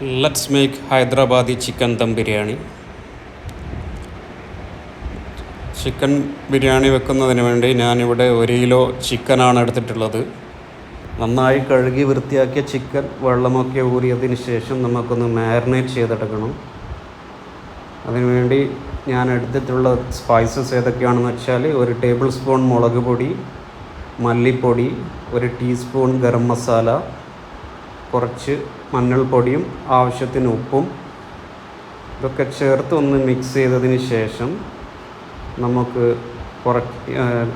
Let's make Hyderabadi chicken dum biryani. Chicken biryani വെക്കുന്നതിന് വേണ്ടി ഞാനിവിടെ 1 കിലോ ചിക്കനാണ് എടുത്തിട്ടുള്ളത്. നന്നായി കഴുകി വൃത്തിയാക്കിയ ചിക്കൻ വെള്ളമൊക്കെ ഊറിയതിന് ശേഷം നമുക്കൊന്ന് മാരിനേറ്റ് ചെയ്തെടുക്കണം. അതിനുവേണ്ടി ഞാൻ എടുത്തിട്ടുള്ള സ്പൈസസ് ഏതൊക്കെയാണെന്ന് വെച്ചാൽ 1 ടേബിൾ സ്പൂൺ മുളക് പൊടി, മല്ലിപ്പൊടി, 1 ടീസ്പൂൺ ഗരം മസാല, കുറച്ച് മഞ്ഞൾപ്പൊടിയും ആവശ്യത്തിന് ഉപ്പും ഇതൊക്കെ ചേർത്ത് ഒന്ന് മിക്സ് ചെയ്തതിന് ശേഷം നമുക്ക്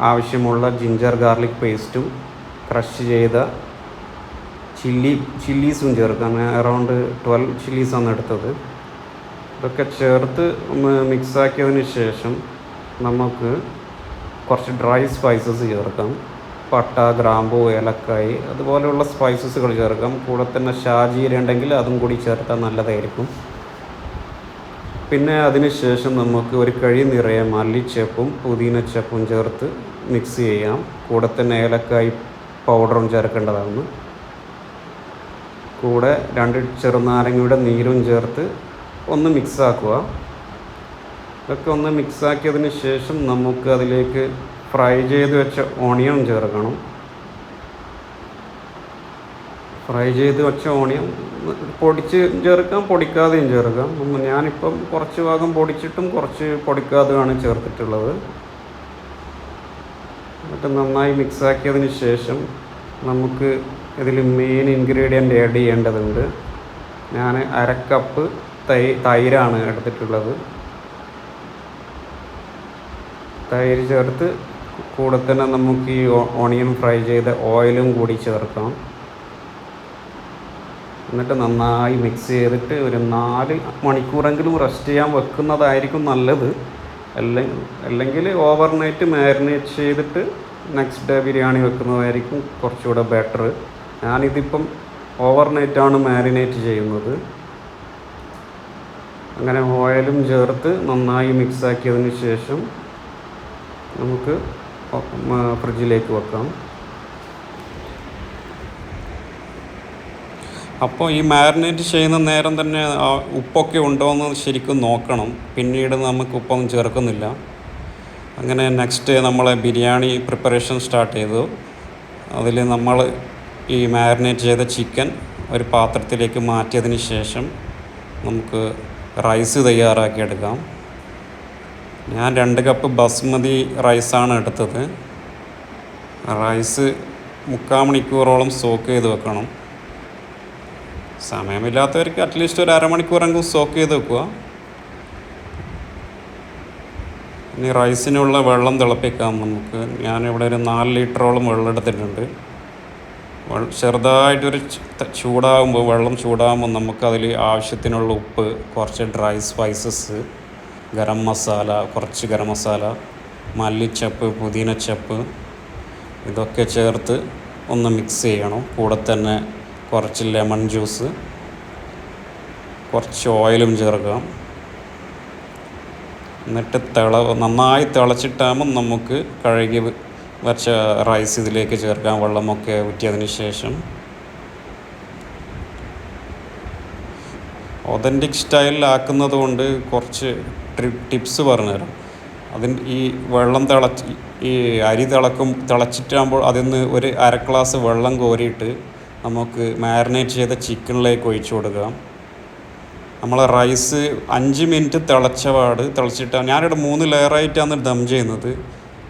ആവശ്യമുള്ള ജിഞ്ചർ ഗാർലിക് പേസ്റ്റും ക്രഷ് ചെയ്ത ചില്ലീസും ചേർക്കാം. അറൗണ്ട് 12 ചില്ലീസാണ് എടുത്തത്. ഇതൊക്കെ ചേർത്ത് ഒന്ന് മിക്സാക്കിയതിന് ശേഷം നമുക്ക് കുറച്ച് ഡ്രൈ സ്പൈസസ് ചേർക്കാം. പട്ട, ഗ്രാമ്പൂ, ഏലക്കായ് അതുപോലെയുള്ള സ്പൈസസുകൾ ചേർക്കാം. കൂടെ തന്നെ ഷാജീര ഉണ്ടെങ്കിൽ അതും കൂടി ചേർത്താൽ നല്ലതായിരിക്കും. പിന്നെ അതിന് ശേഷം നമുക്ക് 1 കൈ നിറയെ മല്ലിച്ചപ്പും പുതിനച്ചപ്പും ചേർത്ത് മിക്സ് ചെയ്യാം. കൂടെ തന്നെ ഏലക്കായ് പൗഡറും ചേർക്കേണ്ടതാണ്. കൂടെ 2 ചെറുനാരങ്ങയുടെ നീരും ചേർത്ത് ഒന്ന് മിക്സാക്കുക. ഇതൊക്കെ ഒന്ന് മിക്സാക്കിയതിന് ശേഷം നമുക്ക് അതിലേക്ക് ഫ്രൈ ചെയ്ത് വെച്ച ഓണിയൻ ചേർക്കണം. ഫ്രൈ ചെയ്ത് വെച്ച ഓണിയൻ പൊടിച്ച് ചേർക്കാം, പൊടിക്കാതെയും ചേർക്കാം. ഞാനിപ്പം കുറച്ച് ഭാഗം പൊടിച്ചിട്ടും കുറച്ച് പൊടിക്കാതെയാണ് ചേർത്തിട്ടുള്ളത്. എന്നിട്ട് നന്നായി മിക്സാക്കിയതിന് ശേഷം നമുക്ക് ഇതിൽ മെയിൻ ഇൻഗ്രീഡിയൻ്റ് ആഡ് ചെയ്യേണ്ടതുണ്ട്. ഞാൻ 1/2 കപ്പ് തൈരാണ് എടുത്തിട്ടുള്ളത്. തൈര് ചേർത്ത് കൂടെ തന്നെ നമുക്ക് ഈ ഓണിയൻ ഫ്രൈ ചെയ്ത ഓയിലും കൂടി ചേർക്കാം. എന്നിട്ട് നന്നായി മിക്സ് ചെയ്തിട്ട് ഒരു 4 മണിക്കൂറെങ്കിലും റെസ്റ്റ് ചെയ്യാൻ വെക്കുന്നതായിരിക്കും നല്ലത്. അല്ലെങ്കിൽ ഓവർനൈറ്റ് മാരിനേറ്റ് ചെയ്തിട്ട് നെക്സ്റ്റ് ഡേ ബിരിയാണി വെക്കുന്നതായിരിക്കും കുറച്ചുകൂടെ ബെറ്റർ. ഞാനിതിപ്പം ഓവർനൈറ്റാണ് മാരിനേറ്റ് ചെയ്യുന്നത്. അങ്ങനെ ഓയിലും ചേർത്ത് നന്നായി മിക്സാക്കിയതിന് ശേഷം നമുക്ക് ഫ്രിഡ്ജിലേക്ക് വെക്കാം. അപ്പോൾ ഈ മാരിനേറ്റ് ചെയ്യുന്ന നേരം തന്നെ ഉപ്പൊക്കെ ഉണ്ടോ എന്ന് ശരിക്കും നോക്കണം. പിന്നീട് നമുക്ക് ഉപ്പൊന്നും ചേർക്കുന്നില്ല. അങ്ങനെ നെക്സ്റ്റ് നമ്മളെ ബിരിയാണി പ്രിപ്പറേഷൻ സ്റ്റാർട്ട് ചെയ്തു. അതിൽ നമ്മൾ ഈ മാരിനേറ്റ് ചെയ്ത ചിക്കൻ ഒരു പാത്രത്തിലേക്ക് മാറ്റിയതിന് ശേഷം നമുക്ക് റൈസ് തയ്യാറാക്കിയെടുക്കാം. ഞാൻ 2 കപ്പ് ബസ്മതി റൈസാണ് എടുത്തത്. റൈസ് 3/4 മണിക്കൂറോളം സോക്ക് ചെയ്ത് വെക്കണം. സമയമില്ലാത്തവർക്ക് അറ്റ്ലീസ്റ്റ് ഒരു 1/2 മണിക്കൂറെങ്കിലും സോക്ക് ചെയ്ത് വെക്കുക. ഇനി റൈസിനുള്ള വെള്ളം തിളപ്പിക്കാം നമുക്ക്. ഞാനിവിടെ ഒരു 4 ലിറ്ററോളം വെള്ളം എടുത്തിട്ടുണ്ട്. ചെറുതായിട്ടൊരു വെള്ളം ചൂടാകുമ്പോൾ നമുക്കതിൽ ആവശ്യത്തിനുള്ള ഉപ്പ്, കുറച്ച് ഡ്രൈ സ്പൈസസ്, കുറച്ച് ഗരം മസാല, മല്ലിച്ചപ്പ്, പുതിനച്ചപ്പ് ഇതൊക്കെ ചേർത്ത് ഒന്ന് മിക്സ് ചെയ്യണം. കൂടെ തന്നെ കുറച്ച് ലെമൺ ജ്യൂസ്, കുറച്ച് ഓയിലും ചേർക്കാം. എന്നിട്ട് നന്നായി തിളച്ചിട്ടാകുമ്പോൾ നമുക്ക് കഴുകി വെച്ച റൈസ് ഇതിലേക്ക് ചേർക്കാം. വെള്ളമൊക്കെ ഊറ്റിയതിന് ശേഷം ഒതൻറ്റിക് സ്റ്റൈലിലാക്കുന്നത് കൊണ്ട് കുറച്ച് ടിപ്സ് പറഞ്ഞുതരാം. ഈ വെള്ളം ഈ അരി തിളച്ചിട്ടാകുമ്പോൾ അതിൽ നിന്ന് ഒരു 1/2 ഗ്ലാസ് വെള്ളം കോരിയിട്ട് നമുക്ക് മാരിനേറ്റ് ചെയ്ത ചിക്കനിലേക്ക് ഒഴിച്ചു കൊടുക്കാം. നമ്മൾ റൈസ് 5 മിനിറ്റ് തിളച്ചിട്ടാണ് ഞാനിവിടെ 3 ലെയറായിട്ടാണ് ദം ചെയ്യുന്നത്.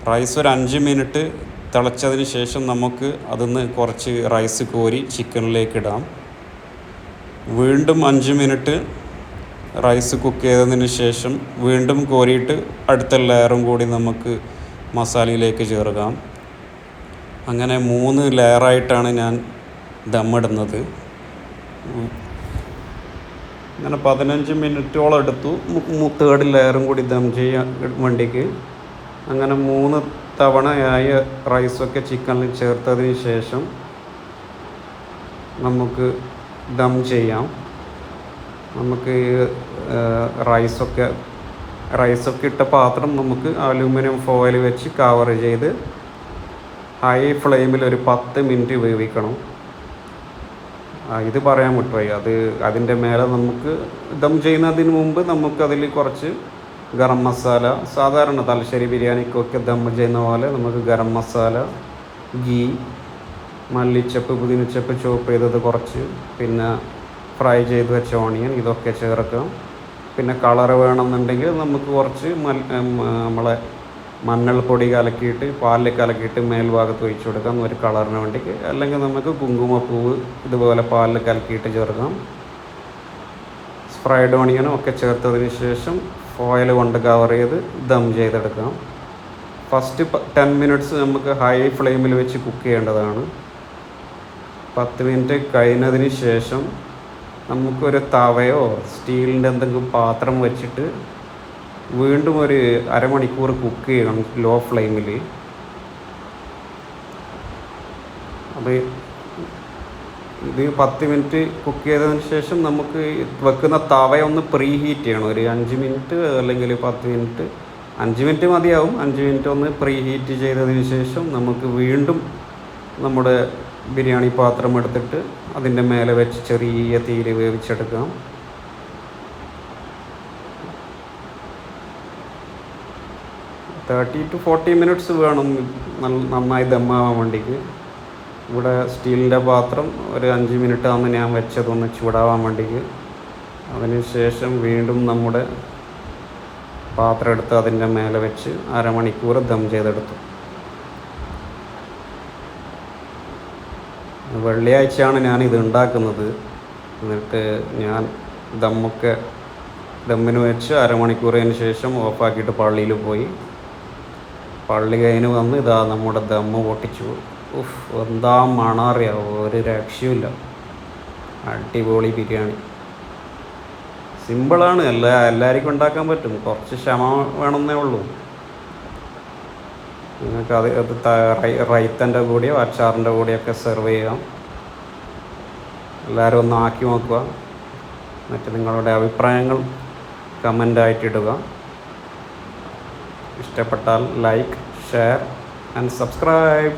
റൈസ് ഒരു 5 മിനിറ്റ് തിളച്ചതിന് ശേഷം നമുക്ക് അതിൽ നിന്ന് കുറച്ച് റൈസ് കോരി ചിക്കനിലേക്ക് ഇടാം. വീണ്ടും 5 മിനിറ്റ് റൈസ് കുക്ക് ചെയ്തതിന് ശേഷം വീണ്ടും കോരിയിട്ട് അടുത്ത ലെയറും കൂടി നമുക്ക് മസാലയിലേക്ക് ചേർക്കാം. അങ്ങനെ 3 ലെയറായിട്ടാണ് ഞാൻ ദമ്മിടുന്നത്. അങ്ങനെ 15 മിനിറ്റോളം എടുത്തു 3rd ലെയറും കൂടി ദം ചെയ്യാൻ വേണ്ടിക്ക്. അങ്ങനെ 3 തവണയായി റൈസൊക്കെ ചിക്കനിൽ ചേർത്തതിന് ശേഷം നമുക്ക് ദം ചെയ്യാം. നമുക്ക് റൈസൊക്കെ ഇട്ട പാത്രം നമുക്ക് അലൂമിനിയം ഫോയിൽ വെച്ച് കവർ ചെയ്ത് ഹൈ ഫ്ലെയിമിൽ ഒരു 10 മിനിറ്റ് വേവിക്കണം. ഇത് പറയാൻ വിട്ടുപോയി. അതിൻ്റെ മേലെ നമുക്ക് ദം ചെയ്യുന്നതിന് മുമ്പ് നമുക്കതിൽ കുറച്ച് ഗരം മസാല, സാധാരണ തലശ്ശേരി ബിരിയാണിക്കൊക്കെ ദം ചെയ്യുന്ന പോലെ നമുക്ക് ഗരം മസാല, ഗീ, മല്ലിച്ചപ്പ്, പുതിനച്ചപ്പ് ചോപ്പ് ചെയ്തത് കുറച്ച്, പിന്നെ ഫ്രൈ ചെയ്ത് വെച്ച ഓണിയൻ, ഇതൊക്കെ ചേർക്കാം. പിന്നെ കളർ വേണമെന്നുണ്ടെങ്കിൽ നമുക്ക് കുറച്ച് നമ്മളെ മഞ്ഞൾപ്പൊടി കലക്കിയിട്ട് പാലിൽ കലക്കിയിട്ട് മേൽഭാഗത്ത് ഒഴിച്ചു കൊടുക്കാം ഒരു കളറിന് വേണ്ടി. അല്ലെങ്കിൽ നമുക്ക് കുങ്കുമപ്പൂവ് ഇതുപോലെ പാലിൽ കലക്കിയിട്ട് ചേർക്കാം. ഫ്രൈഡ് ഓണിയനും ഒക്കെ ചേർത്തതിന് ശേഷം ഫോയിൽ കൊണ്ട് കവർ ചെയ്ത് ദം ചെയ്തെടുക്കാം. ഫസ്റ്റ് 10 മിനിറ്റ്സ് നമുക്ക് ഹൈ ഫ്ലെയിമിൽ വെച്ച് കുക്ക് ചെയ്യേണ്ടതാണ്. 10 മിനിറ്റ് കഴിഞ്ഞതിന് ശേഷം നമുക്കൊരു തവയോ സ്റ്റീലിൻ്റെ എന്തെങ്കിലും പാത്രം വെച്ചിട്ട് വീണ്ടും ഒരു അരമണിക്കൂർ കുക്ക് ചെയ്യണം ലോ ഫ്ലെയിമിൽ. അത് ഇത് 10 മിനിറ്റ് കുക്ക് ചെയ്തതിന് ശേഷം നമുക്ക് വെക്കുന്ന തവയൊന്ന് പ്രീ ഹീറ്റ് ചെയ്യണം. ഒരു 5 മിനിറ്റ് അല്ലെങ്കിൽ 10 മിനിറ്റ്, 5 മിനിറ്റ് മതിയാവും. 5 മിനിറ്റ് ഒന്ന് പ്രീ ഹീറ്റ് ചെയ്തതിന് ശേഷം നമുക്ക് വീണ്ടും നമ്മുടെ ബിരിയാണി പാത്രം എടുത്തിട്ട് അതിൻ്റെ മേലെ വെച്ച് ചെറിയ തീയിൽ വേവിച്ചെടുക്കാം. തേർട്ടി ടു 40 മിനിറ്റ്സ് വേണം നന്നായി ദമ്മാവാൻ വേണ്ടിക്ക്. ഇവിടെ സ്റ്റീലിൻ്റെ പാത്രം ഒരു 5 മിനിറ്റാണ് ഞാൻ വെച്ചതൊന്ന് ചൂടാവാൻ വേണ്ടിക്ക്. അതിന് ശേഷം വീണ്ടും നമ്മുടെ പാത്രം എടുത്ത് അതിൻ്റെ മേലെ വെച്ച് അരമണിക്കൂർ ദം ചെയ്തെടുത്തു. വെള്ളിയാഴ്ചയാണ് ഞാനിത് ഉണ്ടാക്കുന്നത്. എന്നിട്ട് ഞാൻ ദമ്മിന് വെച്ച് അരമണിക്കൂറിന് ശേഷം ഓഫാക്കിയിട്ട് പള്ളിയിൽ പോയി. പള്ളി കഴിഞ്ഞ് വന്ന് ഇതാ നമ്മുടെ ദമ്മ് പൊട്ടിച്ചു. എന്താ മണം അറിയാവോ, ഒരു രക്ഷയുമില്ല. അടിപൊളി ബിരിയാണി. സിമ്പിളാണ്, എല്ലാവർക്കും ഉണ്ടാക്കാൻ പറ്റും. കുറച്ച് ക്ഷമ വേണമെന്നേ ഉള്ളൂ. നിങ്ങൾക്ക് റൈത്തൻ്റെ കൂടെയോ അച്ചാറിൻ്റെ കൂടെയൊക്കെ സെർവ് ചെയ്യാം. എല്ലാവരും ഒന്ന് ആക്കി നോക്കുക. എന്നിട്ട് നിങ്ങളുടെ അഭിപ്രായങ്ങൾ കമൻ്റായിട്ടിടുക. ഇഷ്ടപ്പെട്ടാൽ ലൈക്ക്, ഷെയർ ആൻഡ് സബ്സ്ക്രൈബ്.